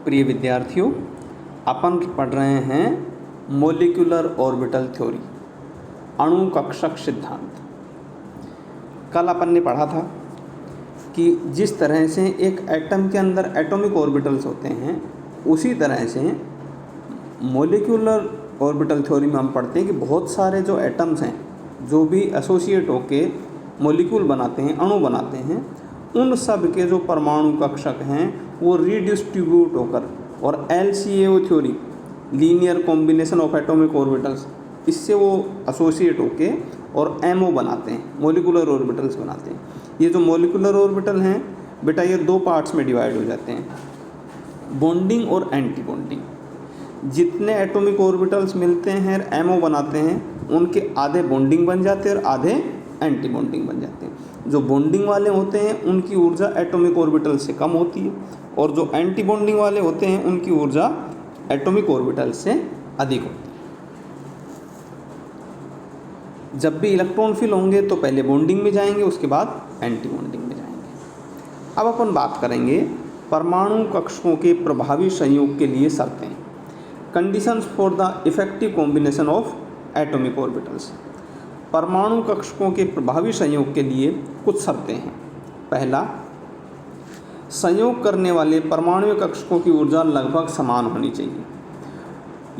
प्रिय विद्यार्थियों, अपन पढ़ रहे हैं मोलिकुलर ऑर्बिटल थ्योरी, अणु कक्षक सिद्धांत। कल अपन ने पढ़ा था कि जिस तरह से एक एटम के अंदर एटॉमिक ऑर्बिटल्स होते हैं, उसी तरह से मोलिकुलर ऑर्बिटल थ्योरी में हम पढ़ते हैं कि बहुत सारे जो एटम्स हैं, जो भी एसोसिएट होके मोलिक्यूल बनाते हैं, अणु बनाते हैं, उन सब के जो परमाणु कक्षक हैं वो रीडिस्ट्रीब्यूट होकर और LCAO theory, linear combination of atomic orbitals, इससे वो एसोसिएट होके और MO बनाते हैं, मोलिकुलर ऑर्बिटल्स बनाते हैं। ये जो मोलिकुलर ऑर्बिटल हैं बेटा, ये दो पार्ट्स में डिवाइड हो जाते हैं, बॉन्डिंग और एंटी बॉन्डिंग। जितने एटॉमिक ऑर्बिटल्स मिलते हैं MO बनाते हैं, उनके आधे बॉन्डिंग बन जाते हैं और आधे एंटी बॉन्डिंग बन जाते हैं। जो बॉन्डिंग वाले होते हैं उनकी ऊर्जा एटॉमिक ऑर्बिटल से कम होती है, और जो एंटी बॉन्डिंग वाले होते हैं उनकी ऊर्जा एटॉमिक ऑर्बिटल से अधिक होती है। जब भी इलेक्ट्रॉन फिल होंगे तो पहले बॉन्डिंग में जाएंगे, उसके बाद एंटी बॉन्डिंग में जाएंगे। अब अपन बात करेंगे परमाणु कक्षकों के प्रभावी संयोग के लिए शर्तें, conditions for the effective combination of atomic orbitals. परमाणु कक्षकों के प्रभावी संयोग के लिए कुछ शर्तें हैं। पहला, संयोग करने वाले परमाणु कक्षकों की ऊर्जा लगभग समान होनी चाहिए।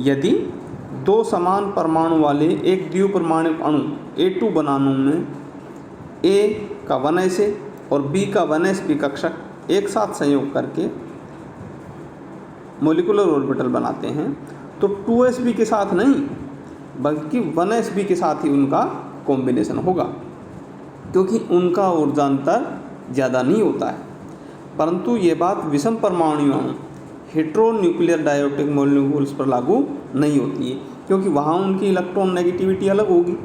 यदि दो समान परमाणु वाले एक द्विपरमाणुक अणु A2 बनाने में A का 1s और B का 1sp कक्षक एक साथ संयोग करके मोलिकुलर ऑर्बिटल बनाते हैं, तो 2sp के साथ नहीं बल्कि 1sp के साथ ही उनका कॉम्बिनेशन होगा, क्योंकि उनका ऊर्जांतर ज़्यादा नहीं होता है। परंतु ये बात विषम परमाणु अणु हेट्रोन्यूक्लियर डायोटिक मॉलिक्यूल्स पर लागू नहीं होती है, क्योंकि वहाँ उनकी इलेक्ट्रॉन नेगेटिविटी अलग होगी,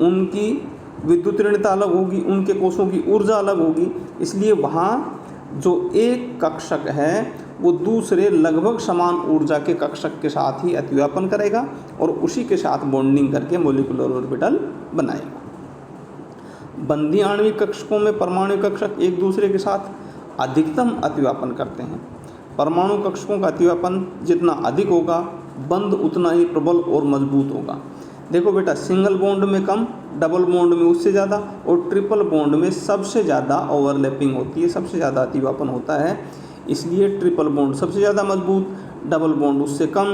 उनकी विद्युत ऋणता अलग होगी, उनके कोषों की ऊर्जा अलग होगी। इसलिए वहाँ जो एक कक्षक है वो दूसरे लगभग समान ऊर्जा के कक्षक के साथ ही अतिव्यापन करेगा और उसी के साथ बॉन्डिंग करके मोलिकुलर ऑर्बिटल बनाएगा। बंधी आणविक कक्षकों में परमाणु कक्षक एक दूसरे के साथ अधिकतम अतिव्यापन करते हैं। परमाणु कक्षकों का अतिव्यापन जितना अधिक होगा, बंध उतना ही प्रबल और मजबूत होगा। देखो बेटा, सिंगल बॉन्ड में कम, डबल बॉन्ड में उससे ज़्यादा, और ट्रिपल बॉन्ड में सबसे ज़्यादा ओवरलैपिंग होती है, सबसे ज़्यादा अतिव्यापन होता है। इसलिए ट्रिपल बॉन्ड सबसे ज़्यादा मजबूत, डबल बॉन्ड उससे कम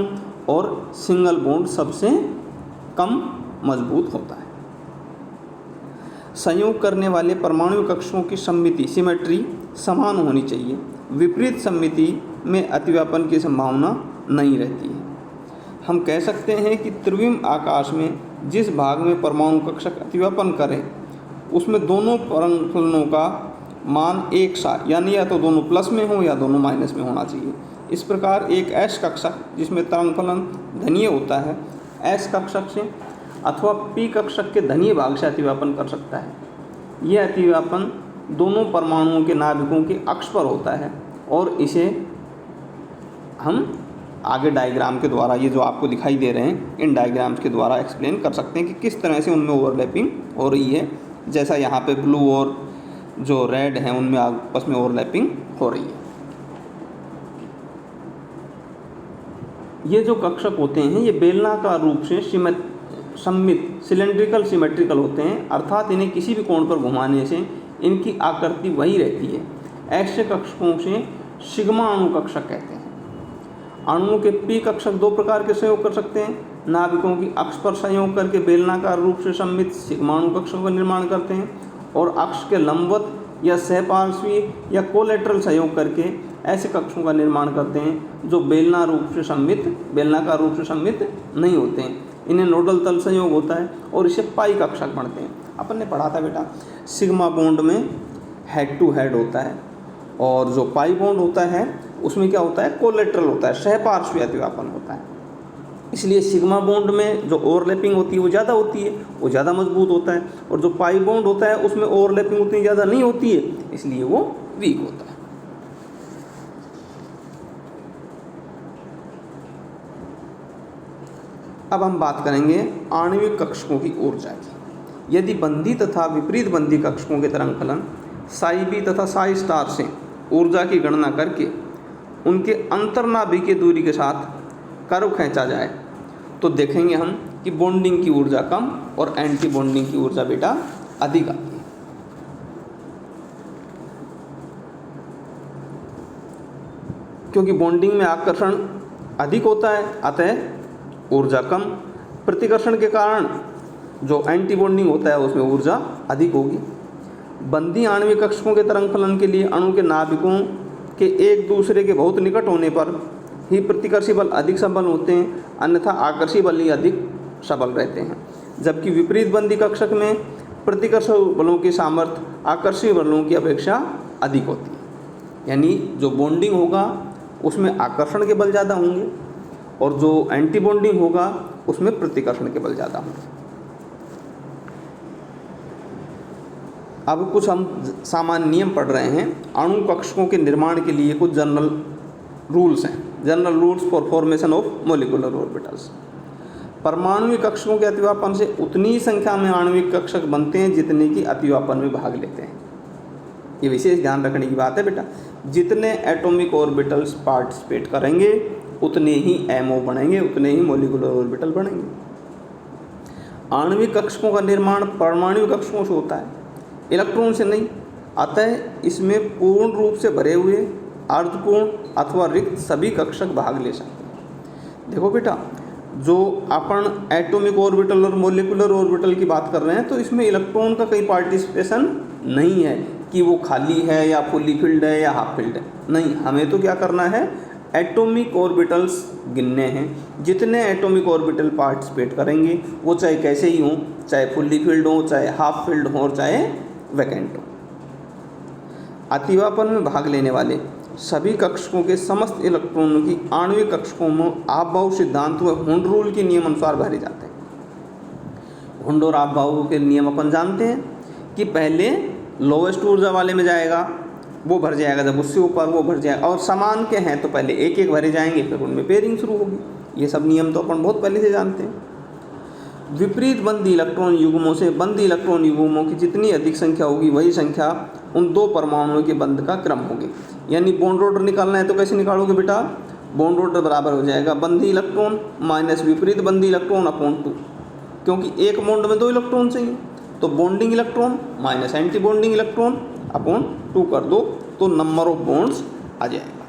और सिंगल बॉन्ड सबसे कम मजबूत होता है। संयोग करने वाले परमाणु कक्षकों की सममिति, सिमेट्री, समान होनी चाहिए। विपरीत सममिति में अतिव्यापन की संभावना नहीं रहती है। हम कह सकते हैं कि त्रिविम आकाश में जिस भाग में परमाणु कक्षक अतिव्यापन करें, उसमें दोनों तरंगफलनों का मान एक सा, यानी या तो दोनों प्लस में हो या दोनों माइनस में होना चाहिए। इस प्रकार एक S कक्षक जिसमें तरंगफलन धनीय होता है, S कक्षक से अथवा P कक्षक के धनीय भाग से अतिव्यापन कर सकता है। यह अतिव्यापन दोनों परमाणुओं के नाभिकों के अक्ष पर होता है, और इसे हम आगे डायग्राम के द्वारा, ये जो आपको दिखाई दे रहे हैं, इन डायग्राम्स के द्वारा एक्सप्लेन कर सकते हैं कि किस तरह से उनमें ओवरलैपिंग हो रही है। जैसा यहाँ पे ब्लू और जो रेड है उनमें आपस में ओवरलैपिंग हो रही है। ये जो कक्षक होते हैं ये बेलनाकार रूप से सममित सिलेंड्रिकल सिमेट्रिकल होते हैं, अर्थात इन्हें किसी भी कोण पर घुमाने से इनकी आकृति वही रहती है। ऐसे कक्षकों से सिग्मा अणु कक्षक कहते हैं। अणुओं के P कक्षक दो प्रकार के संयोग कर सकते हैं। नाभिकों की अक्ष पर संयोग करके बेलनाकार रूप से सममित सिग्मा अणु कक्षकों का निर्माण करते हैं, और अक्ष के लंबवत या सहपार्श्वीय या कोलेटरल संयोग करके ऐसे कक्षकों का निर्माण करते हैं जो बेलनाकार रूप से सममित नहीं होते हैं। इन्हें नोडल तल संयोग होता है और इसे पाई कक्षक बनते हैं। अपन ने पढ़ा था बेटा, सिग्मा बॉन्ड में हेड टू हेड होता है, और जो पाई बॉन्ड होता है उसमें क्या होता है, कोलेटरल होता है, सहपार्श्वीय अतिव्यापन होता है। इसलिए सिग्मा बॉन्ड में जो ओवरलैपिंग होती है वो ज़्यादा होती है, वो ज़्यादा मजबूत होता है, और जो पाई बॉन्ड होता है उसमें ओवरलैपिंग उतनी ज़्यादा नहीं होती है, इसलिए वो वीक होता है। अब हम बात करेंगे आणविक कक्षकों की ऊर्जा की। यदि बंधी तथा विपरीत बंधी कक्षकों के तरंगफलन psi b तथा psi स्टार से ऊर्जा की गणना करके उनके अंतर्नाभिकीय दूरी के साथ कर्व खींचा जाए तो देखेंगे हम कि बॉन्डिंग की ऊर्जा कम और एंटी बॉन्डिंग की ऊर्जा बेटा अधिक आती है। क्योंकि बॉन्डिंग में आकर्षण अधिक होता है, अतः ऊर्जा कम। प्रतिकर्षण के कारण जो एंटी बॉन्डिंग होता है उसमें ऊर्जा अधिक होगी। बंधी आणविक कक्षकों के तरंग फलन के लिए अणु के नाभिकों के एक दूसरे के बहुत निकट होने पर ही प्रतिकर्षी बल अधिक सबल होते हैं, अन्यथा आकर्षी बल ही अधिक सबल रहते हैं। जबकि विपरीत बंधी कक्षक में प्रतिकर्षक बलों की सामर्थ्य आकर्षी बलों की अपेक्षा अधिक होती है। यानी जो बॉन्डिंग होगा उसमें आकर्षण के बल ज़्यादा होंगे और जो एंटी बॉन्डिंग होगा उसमें प्रतिकर्षण के बल ज़्यादा होंगे। अब कुछ हम सामान्य नियम पढ़ रहे हैं। अणु कक्षकों के निर्माण के लिए कुछ जनरल रूल्स हैं, general rules for formation of molecular orbitals. परमाणुविक कक्षकों के अतिव्यापन से उतनी ही संख्या में आणविक कक्षक बनते हैं जितने की अतिव्यापन में भाग लेते हैं। ये विशेष ध्यान रखने की बात है बेटा। जितने एटॉमिक ऑर्बिटल्स पार्टिसिपेट करेंगे उतने ही एमओ बनेंगे, उतने ही मोलिकुलर ऑर्बिटल बनेंगे। आणविक कक्षकों का निर्माण परमाणु कक्षकों से होता है, इलेक्ट्रॉन से नहीं। अतः इसमें पूर्ण रूप से भरे हुए, अर्धपूर्ण अथवा रिक्त सभी कक्षक भाग ले सकते हैं। देखो बेटा, जो अपन एटॉमिक ऑर्बिटल और मोलिकुलर ऑर्बिटल की बात कर रहे हैं तो इसमें इलेक्ट्रॉन का कहीं पार्टिसिपेशन नहीं है कि वो खाली है या फुल्ली फिल्ड है या हाफ फिल्ड है। नहीं, हमें तो क्या करना है, एटॉमिक ऑर्बिटल्स गिनने हैं। जितने एटॉमिक ऑर्बिटल पार्टिसिपेट करेंगे वो चाहे कैसे ही हों, चाहे फुल्ली फिल्ड हो, चाहे हाफ फिल्ड हो और चाहे वैकेंट हो। अतिव्यापन में भाग लेने वाले सभी कक्षकों के समस्त इलेक्ट्रॉनों की आणविक कक्षकों में आपभाव सिद्धांत व हुंड रूल के नियम अनुसार भरे जाते हैं। हुंड और आपभाव के नियम अपन जानते हैं कि पहले लोवेस्ट ऊर्जा वाले में जाएगा, वो भर जाएगा, जब उससे ऊपर वो भर जाएगा, और समान के हैं तो पहले एक एक भरे जाएंगे, फिर उनमें पेयरिंग शुरू होगी। ये सब नियम तो अपन बहुत पहले से जानते हैं। विपरीत बंधी इलेक्ट्रॉन युग्मों से बंधी इलेक्ट्रॉन युग्मों की जितनी अधिक संख्या होगी वही संख्या उन दो परमाणुओं के बंध का क्रम होगी। यानी बॉन्ड ऑर्डर निकालना है तो कैसे निकालोगे बेटा, बॉन्ड ऑर्डर बराबर हो जाएगा बंधी इलेक्ट्रॉन माइनस विपरीत बंधी इलेक्ट्रॉन अपॉन 2, क्योंकि एक बॉन्ड में 2 इलेक्ट्रॉन चाहिए, तो bonding electron minus anti bonding electron upon 2 कर दो तो नंबर ऑफ बॉन्ड्स आ जाएगा।